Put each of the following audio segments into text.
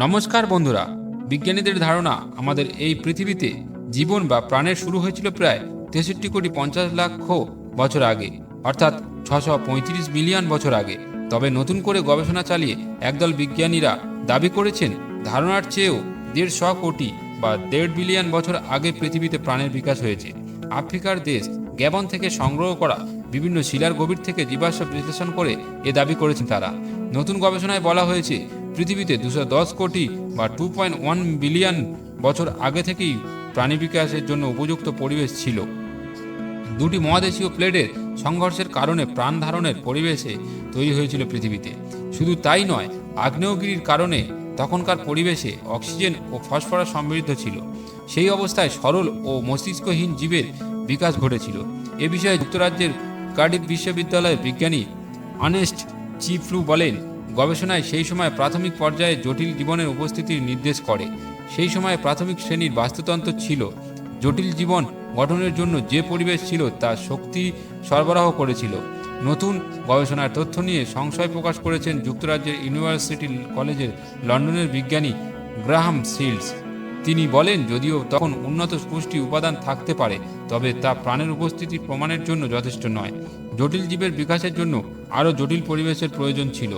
নমস্কার বন্ধুরা, বিজ্ঞানীদের ধারণা আমাদের এই পৃথিবীতে জীবন বা প্রাণের শুরু হয়েছিল প্রায় 63,50,00,000 বছর আগে, অর্থাৎ 635 মিলিয়ন বছর আগে। তবে নতুন করে গবেষণা চালিয়ে একদল বিজ্ঞানীরা দাবি করেছেন ধারণার চেয়েও 150 কোটি বা 1.5 বিলিয়ন বছর আগে পৃথিবীতে প্রাণের বিকাশ হয়েছে। আফ্রিকার দেশ গ্যাবন থেকে সংগ্রহ করা বিভিন্ন শিলার গভীর থেকে জীবাশ্ম বিশ্লেষণ করে এ দাবি করেছেন তারা। নতুন গবেষণায় বলা হয়েছে পৃথিবীতে 210 কোটি বা 2.1 বিলিয়ন বছর আগে থেকেই প্রাণী বিকাশের জন্য উপযুক্ত পরিবেশ ছিল। দুটি মহাদেশীয় প্লেটের সংঘর্ষের কারণে প্রাণ ধারণের পরিবেশে তৈরি হয়েছিল পৃথিবীতে। শুধু তাই নয়, আগ্নেয়গিরির কারণে তখনকার পরিবেশে অক্সিজেন ও ফসফরাস সমৃদ্ধ ছিল। সেই অবস্থায় সরল ও মস্তিষ্কহীন জীবের বিকাশ ঘটেছিল। এ বিষয়ে যুক্তরাজ্যের কার্ডিফ বিশ্ববিদ্যালয়ের বিজ্ঞানী আর্নেস্ট চিফলু বলেন, গবেষণায় সেই সময় প্রাথমিক পর্যায়ে জটিল জীবনের উপস্থিতির নির্দেশ করে। সেই সময় প্রাথমিক শ্রেণীর বাস্তুতন্ত্র ছিল। জটিল জীবন গঠনের জন্য যে পরিবেশ ছিল তা শক্তি সরবরাহ করেছিল। নতুন গবেষণার তথ্য নিয়ে সংশয় প্রকাশ করেছেন যুক্তরাজ্যের ইউনিভার্সিটি কলেজের লন্ডনের বিজ্ঞানী গ্রাহাম শিল্ডস। তিনি বলেন, যদিও তখন উন্নত পুষ্টি উপাদান থাকতে পারে, তবে তা প্রাণের উপস্থিতি প্রমাণের জন্য যথেষ্ট নয়। জটিল জীবের বিকাশের জন্য আরও জটিল পরিবেশের প্রয়োজন ছিল।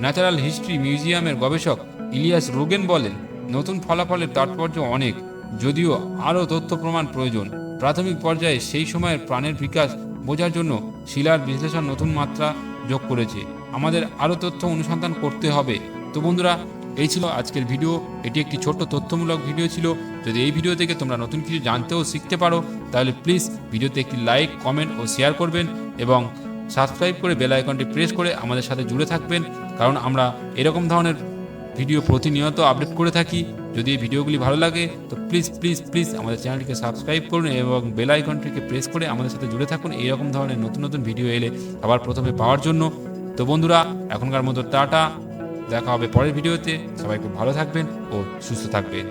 ন্যাচারাল হিস্ট্রি মিউজিয়ামের গবেষক ইলিয়াস রোগেন বলেন, নতুন ফলাফলের তাৎপর্য অনেক, যদিও আরও তথ্য প্রমাণ প্রয়োজন। প্রাথমিক পর্যায়ে সেই সময়ের প্রাণের বিকাশ বোঝার জন্য শিলার বিশ্লেষণ নতুন মাত্রা যোগ করেছে। আমাদের আরও তথ্য অনুসন্ধান করতে হবে। তো বন্ধুরা, এই ছিল আজকের ভিডিও। এটি একটি ছোট্ট তথ্যমূলক ভিডিও ছিল। যদি এই ভিডিও থেকে তোমরা নতুন কিছু জানতে ও শিখতে পারো, তাহলে প্লিজ ভিডিওতে একটি লাইক, কমেন্ট ও শেয়ার করবেন এবং সাবস্ক্রাইব করে বেল আইকনটি প্রেস করে আমাদের সাথে জুড়ে থাকবেন, কারণ আমরা এরকম ধরনের ভিডিও প্রতিনিয়ত আপডেট করে থাকি। যদি এই ভিডিওগুলি ভালো লাগে তো প্লিজ প্লিজ প্লিজ আমাদের চ্যানেলটিকে সাবস্ক্রাইব করুন এবং বেল আইকনটিকে প্রেস করে আমাদের সাথে জুড়ে থাকুন এইরকম ধরনের নতুন নতুন ভিডিও এলে আবার প্রথমে পাওয়ার জন্য। তো বন্ধুরা, এখনকার মতো টাটা, দেখা হবে পরের ভিডিওতে। সবাই খুব ভালো থাকবেন ও সুস্থ থাকবেন।